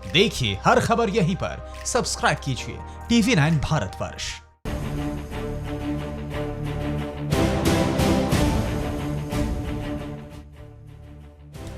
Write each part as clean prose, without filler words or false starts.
देखिए हर खबर यहीं पर, सब्सक्राइब कीजिए TV9 भारतवर्ष।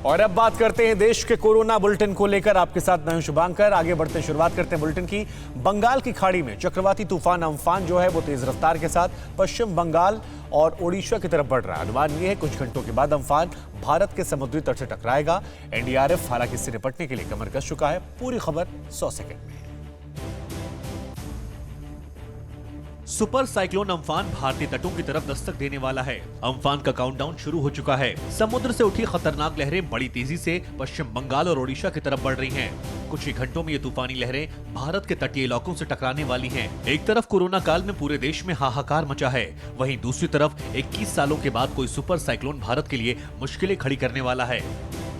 और अब बात करते हैं देश के कोरोना बुलेटिन को लेकर। आपके साथ मैं हूं शुभांकर। आगे बढ़ते हैं, शुरुआत करते हैं बुलेटिन की। बंगाल की खाड़ी में चक्रवाती तूफान अम्फान जो है वो तेज रफ्तार के साथ पश्चिम बंगाल और ओडिशा की तरफ बढ़ रहा है। अनुमान यह है कुछ घंटों के बाद अम्फान भारत के समुद्री तट से टकराएगा। एनडीआरएफ हालांकि इससे निपटने के लिए कमर कस चुका है। पूरी खबर 100 सेकंड में। सुपर साइक्लोन अम्फान भारतीय तटों की तरफ दस्तक देने वाला है। अम्फान का काउंटडाउन शुरू हो चुका है। समुद्र से उठी खतरनाक लहरें बड़ी तेजी से पश्चिम बंगाल और ओडिशा की तरफ बढ़ रही हैं। कुछ ही घंटों में ये तूफानी लहरें भारत के तटीय इलाकों से टकराने वाली हैं। एक तरफ कोरोना काल में पूरे देश में हाहाकार मचा है, वहीं दूसरी तरफ 21 सालों के बाद कोई सुपर साइक्लोन भारत के लिए मुश्किलें खड़ी करने वाला है।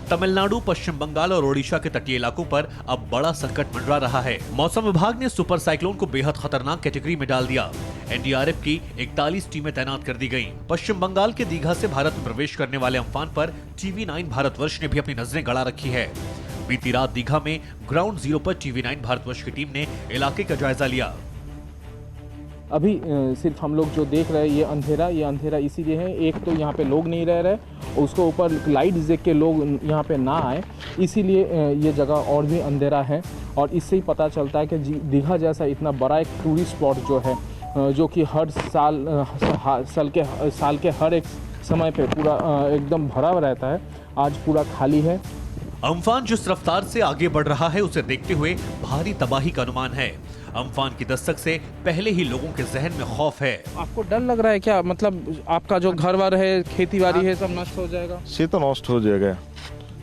तमिलनाडु, पश्चिम बंगाल और ओडिशा के तटीय इलाकों पर अब बड़ा संकट मंडरा रहा है। मौसम विभाग ने सुपर साइक्लोन को बेहद खतरनाक कैटेगरी में डाल दिया। एनडीआरएफ की 41 टीमें तैनात कर दी गईं। पश्चिम बंगाल के दीघा से भारत में प्रवेश करने वाले अम्फान पर TV9 भारतवर्ष ने भी अपनी नजरें गड़ा रखी है। बीती रात दीघा में ग्राउंड जीरो पर TV9 भारतवर्ष की टीम ने इलाके का जायजा लिया। अभी सिर्फ हम लोग जो देख रहे हैं ये अंधेरा इसीलिए है, एक तो यहाँ पे लोग नहीं रह रहे, उसको ऊपर लाइट देख के लोग यहाँ पे ना आए, इसीलिए ये जगह और भी अंधेरा है। और इससे ही पता चलता है कि दीघा जैसा इतना बड़ा एक टूरिस्ट स्पॉट जो है, जो कि हर साल के हर एक समय पे पूरा एकदम भरा रहता है, आज पूरा खाली है। अम्फान जिस रफ्तार से आगे बढ़ रहा है उसे देखते हुए भारी तबाही का अनुमान है। अम्फान की दस्तक से पहले ही लोगों के जहन में खौफ है। आपको डर लग रहा है क्या? मतलब आपका जो घर वार है, खेती बाड़ी है, सब नष्ट हो जाएगा? से तो नष्ट हो जाएगा।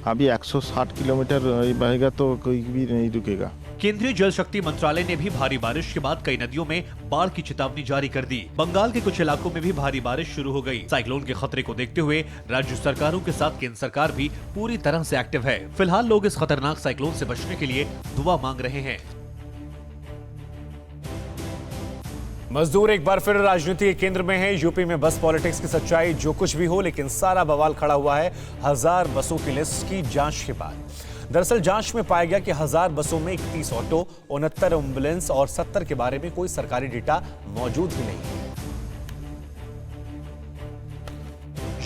अभी 160 किलोमीटर बहेगा तो कोई भी नहीं रुकेगा। केंद्रीय जल शक्ति मंत्रालय ने भी भारी बारिश के बाद कई नदियों में बाढ़ की चेतावनी जारी कर दी। बंगाल के कुछ इलाकों में भी भारी बारिश शुरू हो गई। साइक्लोन के खतरे को देखते हुए राज्य सरकारों के साथ केंद्र सरकार भी पूरी तरह से एक्टिव है। फिलहाल लोग इस खतरनाक साइक्लोन से बचने के लिए दुआ मांग रहे हैं। मजदूर एक बार फिर राजनीति के केंद्र में है। यूपी में बस पॉलिटिक्स की सच्चाई जो कुछ भी हो, लेकिन सारा बवाल खड़ा हुआ है 1000 बसों की लिस्ट की जांच के बाद। दरअसल जांच में पाया गया कि 1000 बसों में 31 ऑटो, 69 एम्बुलेंस और 70 के बारे में कोई सरकारी डेटा मौजूद ही नहीं है।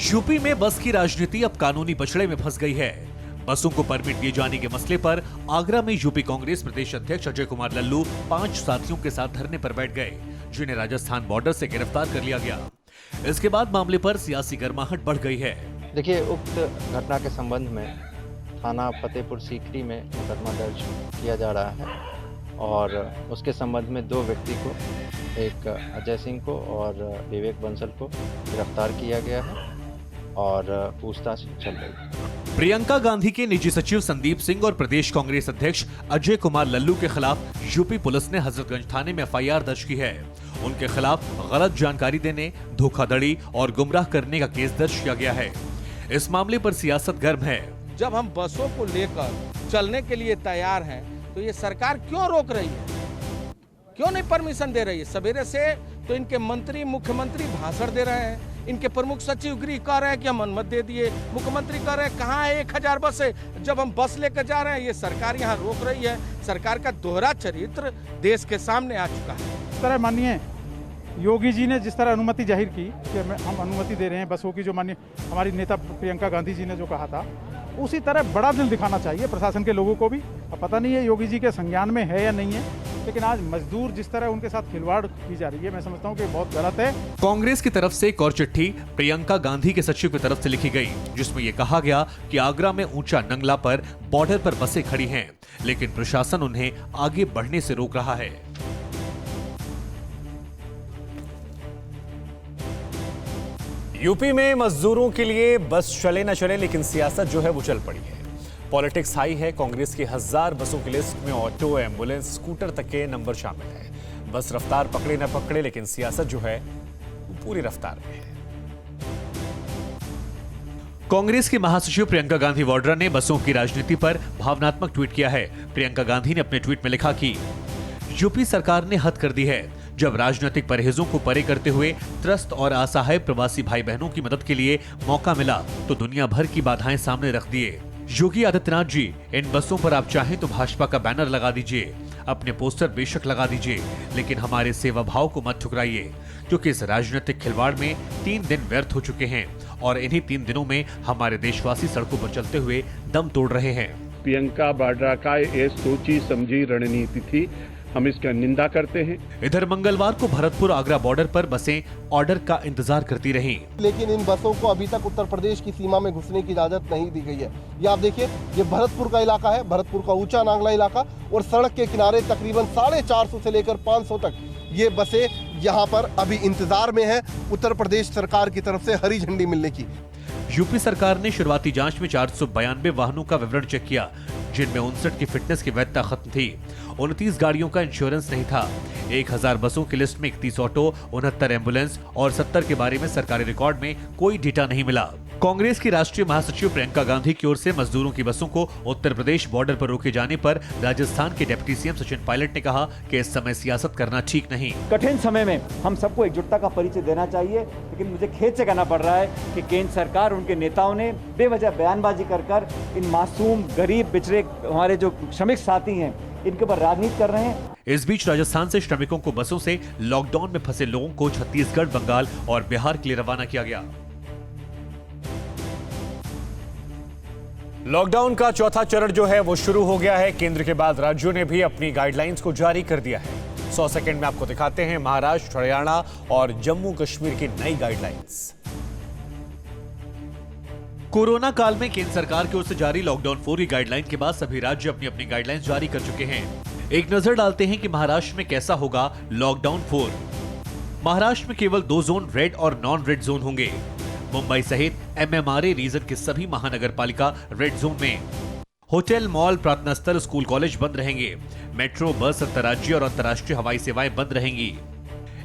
यूपी में बस की राजनीति अब कानूनी बछड़े में फंस गई है। बसों को परमिट दिए जाने के मसले पर आगरा में यूपी कांग्रेस प्रदेश अध्यक्ष अजय कुमार लल्लू 5 साथियों के साथ धरने पर बैठ गए, जिन्हें राजस्थान बॉर्डर से गिरफ्तार कर लिया गया। इसके बाद मामले पर सियासी गर्माहट बढ़ गई है। देखिए, उक्त घटना के संबंध में थाना फतेहपुर सीकरी में मुकदमा दर्ज किया जा रहा है और उसके संबंध में 2 व्यक्ति को, एक अजय सिंह को और विवेक बंसल को गिरफ्तार किया गया है और पूछताछ चल रही है। प्रियंका गांधी के निजी सचिव संदीप सिंह और प्रदेश कांग्रेस अध्यक्ष अजय कुमार लल्लू के खिलाफ यूपी पुलिस ने हजरतगंज थाने में FIR दर्ज की है। उनके खिलाफ गलत जानकारी देने, धोखाधड़ी और गुमराह करने का केस दर्ज किया गया है। इस मामले पर सियासत गर्म है। जब हम बसों को लेकर चलने के लिए तैयार हैं, तो ये सरकार क्यों रोक रही है? क्यों नहीं परमिशन दे रही है? सवेरे से तो इनके मंत्री, मुख्यमंत्री भाषण दे रहे हैं, इनके प्रमुख सचिव गृह कह रहे हैं कि हम अनुमति दे दिए, मुख्यमंत्री कह रहे हैं कहाँ है 1000 बस है। जब हम बस लेकर जा रहे हैं, ये सरकार यहाँ रोक रही है। सरकार का दोहरा चरित्र देश के सामने आ चुका है। इस तरह माननीय योगी जी ने जिस तरह अनुमति जाहिर की कि हम अनुमति दे रहे हैं बसों की, जो माननीय हमारी नेता प्रियंका गांधी जी ने जो कहा था, उसी तरह बड़ा दिल दिखाना चाहिए प्रशासन के लोगों को भी। अब पता नहीं है योगी जी के संज्ञान में है या नहीं है, लेकिन आज मजदूर जिस तरह उनके साथ खिलवाड़ की जा रही है, मैं समझता हूं कि बहुत गलत है। कांग्रेस की तरफ से एक और चिट्ठी प्रियंका गांधी के सचिव की तरफ से लिखी गई, जिसमें यह कहा गया कि आगरा में ऊंचा नंगला पर बॉर्डर पर बसें खड़ी हैं, लेकिन प्रशासन उन्हें आगे बढ़ने से रोक रहा है। यूपी में मजदूरों के लिए बस चले न चले, लेकिन सियासत जो है वो चल पड़ी है। पॉलिटिक्स हाई है। कांग्रेस की 1000 बसों की लिस्ट में ऑटो, एम्बुलेंस, स्कूटर तक के नंबर शामिल है। बस रफ्तार पकड़े न पकड़े, लेकिन सियासत जो है वो पूरी रफ्तार में है। कांग्रेस की महासचिव प्रियंका गांधी वाड्रा ने बसों की राजनीति पर भावनात्मक ट्वीट किया है। प्रियंका गांधी ने अपने ट्वीट में लिखा कि यूपी सरकार ने हद कर दी है। जब राजनीतिक परहेजों को परे करते हुए त्रस्त और असहाय प्रवासी भाई बहनों की मदद के लिए मौका मिला तो दुनिया भर की बाधाएं सामने रख दिए। योगी आदित्यनाथ जी, इन बसों पर आप चाहें तो भाजपा का बैनर लगा दीजिए, अपने पोस्टर बेशक लगा दीजिए, लेकिन हमारे सेवा भाव को मत ठुकराइए, क्योंकि इस राजनीतिक खिलवाड़ में 3 दिन व्यर्थ हो चुके हैं और इन्हीं 3 दिनों में हमारे देशवासी सड़कों पर चलते हुए दम तोड़ रहे हैं। प्रियंका वाड्रा का ये सोची समझी रणनीति थी, हम इसका निंदा करते हैं। इधर मंगलवार को भरतपुर आगरा बॉर्डर पर बसें ऑर्डर का इंतजार करती रहीं। लेकिन इन बसों को अभी तक उत्तर प्रदेश की सीमा में घुसने की इजाजत नहीं दी गई है। ये आप देखिए, ये भरतपुर का इलाका है, भरतपुर का ऊंचा नांगला इलाका, और सड़क के किनारे तकरीबन 450 से लेकर 500 तक ये बसें यहाँ पर अभी इंतजार में है उत्तर प्रदेश सरकार की तरफ से हरी झंडी मिलने की। यूपी सरकार ने शुरुआती जांच में 492 वाहनों का विवरण चेक किया, जिनमें 59 की फिटनेस की वैधता खत्म थी, 29 गाड़ियों का इंश्योरेंस नहीं था। 1000 बसों की लिस्ट में 31 ऑटो, 69 एम्बुलेंस और 70 के बारे में सरकारी रिकॉर्ड में कोई डेटा नहीं मिला। कांग्रेस की राष्ट्रीय महासचिव प्रियंका गांधी की ओर से मजदूरों की बसों को उत्तर प्रदेश बॉर्डर पर रोके जाने पर राजस्थान के डिप्टी सीएम सचिन पायलट ने कहा कि इस समय सियासत करना ठीक नहीं। कठिन समय में हम सबको एकजुटता का परिचय देना चाहिए, लेकिन मुझे खेद से कहना पड़ रहा है कि केंद्र सरकार, उनके नेताओं ने बेवजह बयानबाजी कर इन मासूम, गरीब, पिछड़े हमारे जो श्रमिक साथी हैं, इनके ऊपर राजनीति कर रहे हैं। इस बीच राजस्थान से श्रमिकों को बसों से लॉकडाउन में फंसे लोगों को छत्तीसगढ़, बंगाल और बिहार के लिए रवाना किया गया। लॉकडाउन का चौथा चरण जो है वो शुरू हो गया है। केंद्र के बाद राज्यों ने भी अपनी गाइडलाइंस को जारी कर दिया है। 100 सेकंड में आपको दिखाते हैं महाराष्ट्र, हरियाणा और जम्मू कश्मीर की नई गाइडलाइंस। कोरोना काल में केंद्र सरकार की ओर से जारी लॉकडाउन 4 की गाइडलाइन के बाद सभी राज्य अपनी अपनी गाइडलाइंस जारी कर चुके हैं। एक नजर डालते हैं कि महाराष्ट्र में कैसा होगा लॉकडाउन 4। महाराष्ट्र में केवल 2 जोन, रेड और नॉन रेड जोन होंगे। मुंबई सहित MMRA रीजन के सभी महानगर पालिका रेड जोन में। होटल, मॉल, प्रार्थना स्थल, स्कूल, कॉलेज बंद रहेंगे। मेट्रो, बस, अंतर्राज्यीय और अंतर्राष्ट्रीय हवाई सेवाएं बंद रहेंगी।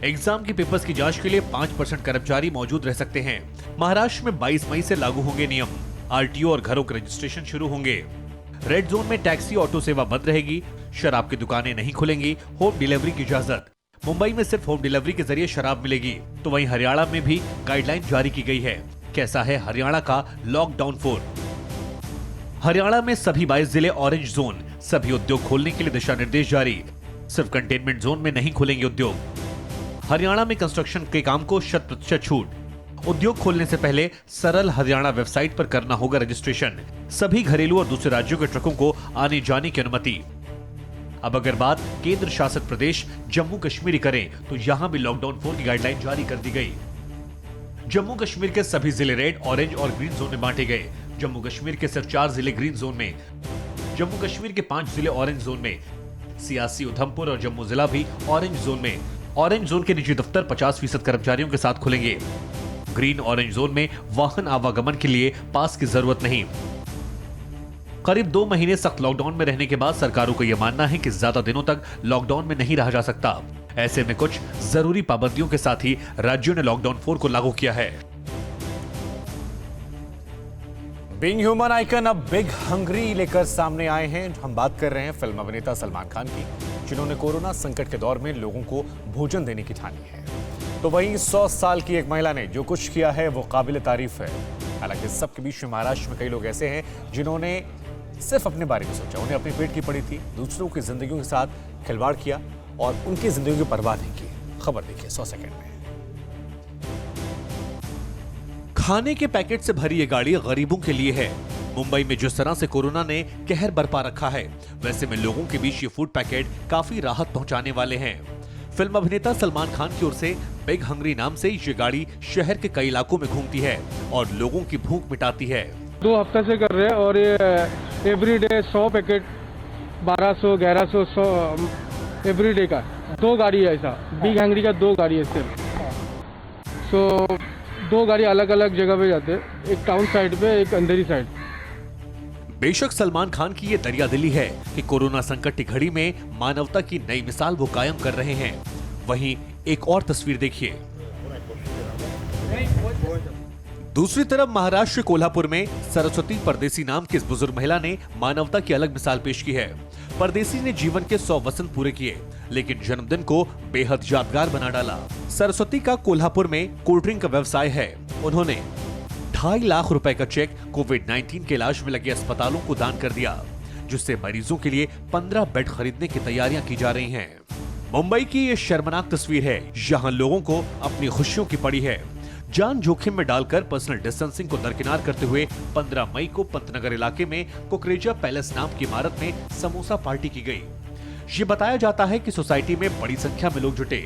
एग्जाम के पेपर्स की जांच के लिए 5% कर्मचारी मौजूद रह सकते हैं। महाराष्ट्र में 22 मई से लागू होंगे नियम। RTO और घरों के रजिस्ट्रेशन शुरू होंगे। रेड जोन में टैक्सी, ऑटो सेवा बंद रहेगी। शराब की दुकानें नहीं खुलेंगी। होम डिलीवरी की इजाजत। मुंबई में सिर्फ होम डिलीवरी के जरिए शराब मिलेगी। तो वहीं हरियाणा में भी गाइडलाइन जारी की गई है। कैसा है हरियाणा का लॉकडाउन 4? हरियाणा में सभी 22 जिले ऑरेंज जोन। सभी उद्योग खोलने के लिए दिशा निर्देश जारी। सिर्फ कंटेनमेंट जोन में नहीं खुलेंगे उद्योग। हरियाणा में कंस्ट्रक्शन के काम को 100% छूट। उद्योग खोलने से पहले सरल हरियाणा वेबसाइट पर करना होगा रजिस्ट्रेशन। सभी घरेलू और दूसरे राज्यों के ट्रकों को आने जाने की अनुमति। अब अगर बात केंद्र शासित प्रदेश जम्मू कश्मीर करें तो यहां भी लॉकडाउन 4 की गाइडलाइन जारी कर दी गई। जम्मू कश्मीर के सभी जिले रेड, ऑरेंज और ग्रीन जोन में बांटे गए। जम्मू कश्मीर के सिर्फ 4 जिले ग्रीन जोन में। जम्मू कश्मीर के 5 जिले ऑरेंज जोन में। सियासी, उधमपुर और जम्मू जिला भी ऑरेंज जोन में। ऑरेंज जोन के निजी दफ्तर 50% कर्मचारियों के साथ खुलेंगे। ग्रीन ऑरेंज जोन में वाहन आवागमन के लिए पास की जरूरत नहीं। करीब 2 महीने सख्त लॉकडाउन में रहने के बाद सरकारों को यह मानना है कि ज्यादा दिनों तक लॉकडाउन में नहीं रहा जा सकता। ऐसे में कुछ जरूरी पाबंदियों के साथ ही राज्यों ने लॉकडाउन 4 को लागू किया है। बीइंग ह्यूमन आइकन अब बिग हंग्री लेकर सामने आए हैं। हम बात कर रहे हैं फिल्म अभिनेता सलमान खान की, जिन्होंने कोरोना संकट के दौर में लोगों को भोजन देने की ठानी है। तो वहीं 100 साल की एक महिला ने जो कुछ किया है वो काबिल तारीफ है। हालांकि सबके बीच में महाराष्ट्र में कई लोग ऐसे हैं जिन्होंने सिर्फ अपने बारे में सोचा। उन्हें अपने पेट की पड़ी थी, दूसरों की जिंदगियों के साथ खिलवाड़ किया और उनकी जिंदगी की परवाह नहीं की। खबर देखिए 100 सेकंड में। खाने के पैकेट से भरी ये गाड़ी गरीबों के लिए है। मुंबई में जिस तरह से कोरोना ने कहर बरपा रखा है, वैसे में लोगों के बीच ये फूड पैकेट काफी राहत पहुंचाने वाले हैं। फिल्म अभिनेता सलमान खान की ओर से बिग हंग्री नाम से ये गाड़ी शहर के कई इलाकों में घूमती है और लोगों की भूख मिटाती है। 2 हफ्ते से कर रहे हैं और ये एवरीडे 100 पैकेट, 1200, 1100, 100 एवरीडे का 2 गाड़ी है। ऐसा बिग हंग्री का 2 गाड़ी है सिर्फ। सो 2 गाड़ी अलग अलग जगह पे जाते हैं, एक टाउन साइड पे, एक अंधेरी साइड। बेशक सलमान खान की ये दरियादिली है कि कोरोना संकट की घड़ी में मानवता की नई मिसाल वो कायम कर रहे हैं। वहीं एक और तस्वीर देखिए। दूसरी तरफ महाराष्ट्र कोल्हापुर में सरस्वती परदेसी नाम की इस बुजुर्ग महिला ने मानवता की अलग मिसाल पेश की है। परदेसी ने जीवन के 100 वसंत पूरे किए, लेकिन जन्मदिन को बेहद यादगार बना डाला। सरस्वती का कोल्हापुर में कोल्ड ड्रिंक का व्यवसाय है। उन्होंने 2.5 लाख रुपए का चेक कोविड-19 के इलाज में लगे अस्पतालों को दान कर दिया, जिससे मरीजों के लिए 15 बेड खरीदने की तैयारियां की जा रही हैं। मुंबई की ये शर्मनाक तस्वीर है। यहाँ लोगों को अपनी खुशियों की पड़ी है। जान जोखिम में डालकर पर्सनल डिस्टेंसिंग को दरकिनार करते हुए 15 मई को पंतनगर इलाके में कुकरेजा पैलेस नाम की इमारत में समोसा पार्टी की गई। ये बताया जाता है कि सोसाइटी में बड़ी संख्या में लोग जुटे।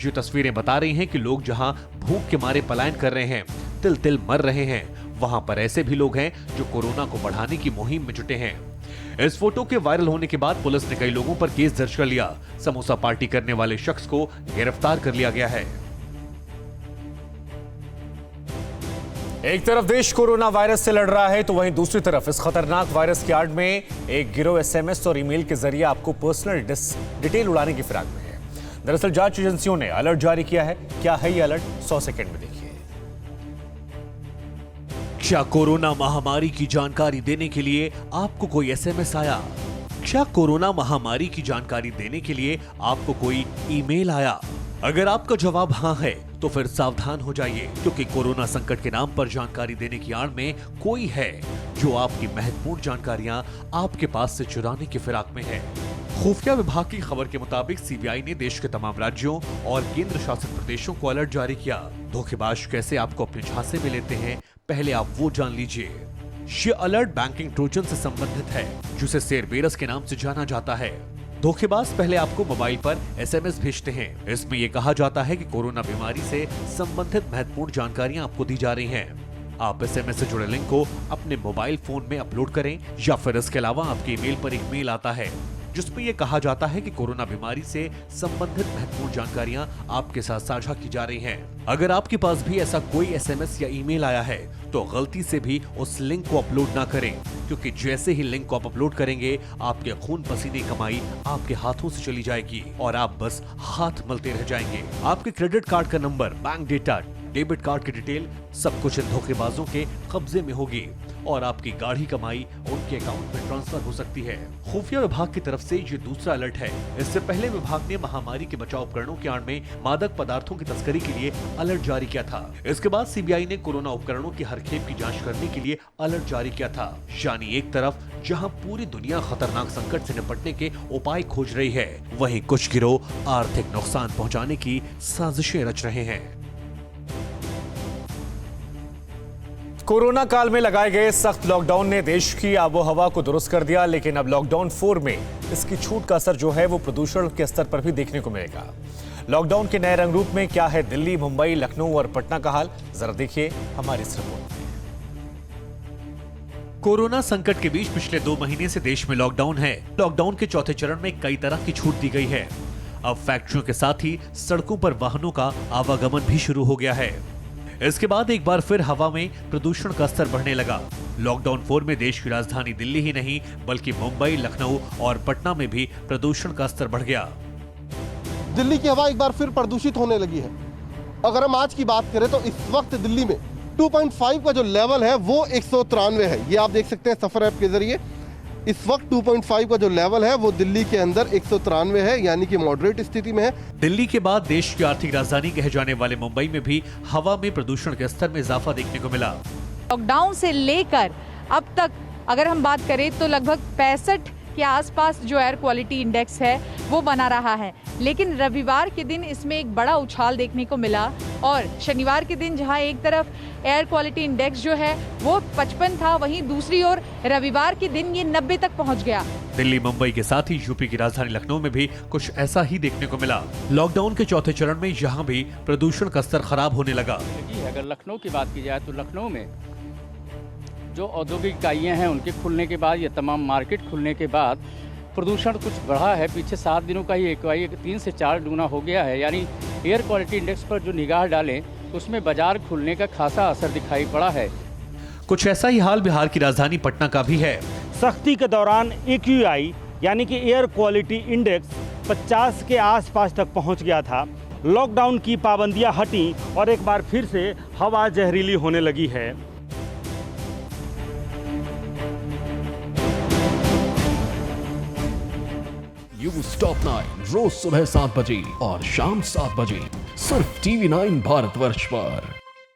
ये तस्वीरें बता रही हैं कि लोग जहां भूख के मारे पलायन कर रहे हैं, तिल तिल मर रहे हैं, वहां पर ऐसे भी लोग हैं जो कोरोना को बढ़ाने की मुहिम में जुटे हैं। इस फोटो के वायरल होने के बाद पुलिस ने कई लोगों पर केस दर्ज कर लिया। समोसा पार्टी करने वाले शख्स को गिरफ्तार कर लिया गया है। एक तरफ देश कोरोना वायरस से लड़ रहा है तो वहीं दूसरी तरफ इस खतरनाक वायरस की आड़ में एक गिरोह एसएमएस और ईमेल के जरिए आपको पर्सनल डिटेल उड़ाने की फिराक में है। दरअसल जांच एजेंसियों ने अलर्ट जारी किया है। क्या है ये अलर्ट, 100 सेकंड में देखिए। क्या कोरोना महामारी की जानकारी देने के लिए आपको कोई एसएमएस आया? क्या कोरोना महामारी की जानकारी देने के लिए आपको कोई ईमेल आया? अगर आपका जवाब हाँ है तो फिर सावधान हो जाइए, क्योंकि कोरोना संकट के नाम पर जानकारी देने की आड़ में कोई है जो आपकी महत्वपूर्ण जानकारियां आपके पास से चुराने की फिराक में है। खुफिया विभाग की खबर के मुताबिक सीबीआई ने देश के तमाम राज्यों और केंद्र शासित प्रदेशों को अलर्ट जारी किया। धोखेबाज कैसे आपको अपने झांसे में लेते हैं, पहले आप वो जान लीजिए। ये अलर्ट बैंकिंग ट्रोजन से संबंधित है, जिसे सेरबेरस के नाम से जाना जाता है। धोखेबाज पहले आपको मोबाइल पर एसएमएस भेजते हैं। इसमें यह कहा जाता है कि कोरोना बीमारी से संबंधित महत्वपूर्ण जानकारियां आपको दी जा रही हैं। आप एसएमएस से जुड़े लिंक को अपने मोबाइल फोन में अपलोड करें, या फिर इसके अलावा आपके ईमेल पर एक मेल आता है जिसमें यह कहा जाता है कि कोरोना बीमारी से संबंधित महत्वपूर्ण जानकारियां आपके साथ साझा की जा रही हैं। अगर आपके पास भी ऐसा कोई एसएमएस या ईमेल आया है तो गलती से भी उस लिंक को अपलोड ना करें, क्योंकि जैसे ही लिंक को आप अपलोड करेंगे आपके खून पसीने कमाई आपके हाथों से चली जाएगी और आप बस हाथ मलते रह जाएंगे। आपके क्रेडिट कार्ड का number, bank data, debit card की डिटेल सब कुछ इन धोखेबाजों के कब्जे में होगी और आपकी गाढ़ी कमाई उनके अकाउंट में ट्रांसफर हो सकती है। खुफिया विभाग की तरफ से ये दूसरा अलर्ट है। इससे पहले विभाग ने महामारी के बचाव उपकरणों की आड़ में मादक पदार्थों की तस्करी के लिए अलर्ट जारी किया था। इसके बाद सीबीआई ने कोरोना उपकरणों की हरखेप की जांच करने के लिए अलर्ट जारी किया था। यानी एक तरफ जहां पूरी दुनिया खतरनाक संकट से निपटने के उपाय खोज रही है, वहीं कुछ गिरोह आर्थिक नुकसान पहुंचाने की साजिशें रच रहे हैं। कोरोना काल में लगाए गए सख्त लॉकडाउन ने देश की आबोहवा को दुरुस्त कर दिया, लेकिन अब लॉकडाउन 4 में इसकी छूट का असर जो है वो प्रदूषण के स्तर पर भी देखने को मिलेगा। लॉकडाउन के नए रंग रूप में क्या है दिल्ली, मुंबई, लखनऊ और पटना का हाल, जरा देखिए हमारी इस रिपोर्ट में। कोरोना संकट के बीच पिछले 2 महीने से देश में लॉकडाउन है। लॉकडाउन के चौथे चरण में कई तरह की छूट दी गई है। अब फैक्ट्रियों के साथ ही सड़कों पर वाहनों का आवागमन भी शुरू हो गया है। इसके बाद एक बार फिर हवा में प्रदूषण का स्तर बढ़ने लगा। लॉकडाउन 4 में देश की राजधानी दिल्ली ही नहीं बल्कि मुंबई, लखनऊ और पटना में भी प्रदूषण का स्तर बढ़ गया। दिल्ली की हवा एक बार फिर प्रदूषित होने लगी है। अगर हम आज की बात करें तो इस वक्त दिल्ली में 2.5 का जो लेवल है वो 193 है। ये आप देख सकते हैं सफर ऐप के जरिए। इस वक्त 2.5 का जो लेवल है वो दिल्ली के अंदर 193 है, यानी कि मॉडरेट स्थिति में है। दिल्ली के बाद देश की आर्थिक राजधानी कहे जाने वाले मुंबई में भी हवा में प्रदूषण के स्तर में इजाफा देखने को मिला। लॉकडाउन से लेकर अब तक अगर हम बात करें तो लगभग 65 के आसपास जो एयर क्वालिटी इंडेक्स है वो बना रहा है, लेकिन रविवार के दिन इसमें एक बड़ा उछाल देखने को मिला और शनिवार के दिन जहां एक तरफ एयर क्वालिटी इंडेक्स जो है वो 55 था, वहीं दूसरी ओर रविवार के दिन ये 90 तक पहुंच गया। दिल्ली, मुंबई के साथ ही यूपी की राजधानी लखनऊ में भी कुछ ऐसा ही देखने को मिला। लॉकडाउन के चौथे चरण में यहाँ भी प्रदूषण का स्तर खराब होने लगा। अगर लखनऊ की बात की जाए तो लखनऊ में जो औद्योगिक इकाइयाँ हैं उनके खुलने के बाद, ये तमाम मार्केट खुलने के बाद प्रदूषण कुछ बढ़ा है। पीछे 7 दिनों का ये 3 से 4 गुना हो गया है। यानी एयर क्वालिटी इंडेक्स पर जो निगाह डालें तो उसमें बाजार खुलने का खासा असर दिखाई पड़ा है। कुछ ऐसा ही हाल बिहार की राजधानी पटना का भी है। सख्ती के दौरान AQI यानी कि एयर क्वालिटी इंडेक्स 50 के आसपास तक पहुंच गया था। लॉकडाउन की पाबंदियां हटी और एक बार फिर से हवा जहरीली होने लगी है। न्यूज़ टॉप 9 रोज सुबह 7 बजे और शाम 7 बजे सिर्फ TV9 भारतवर्ष पर।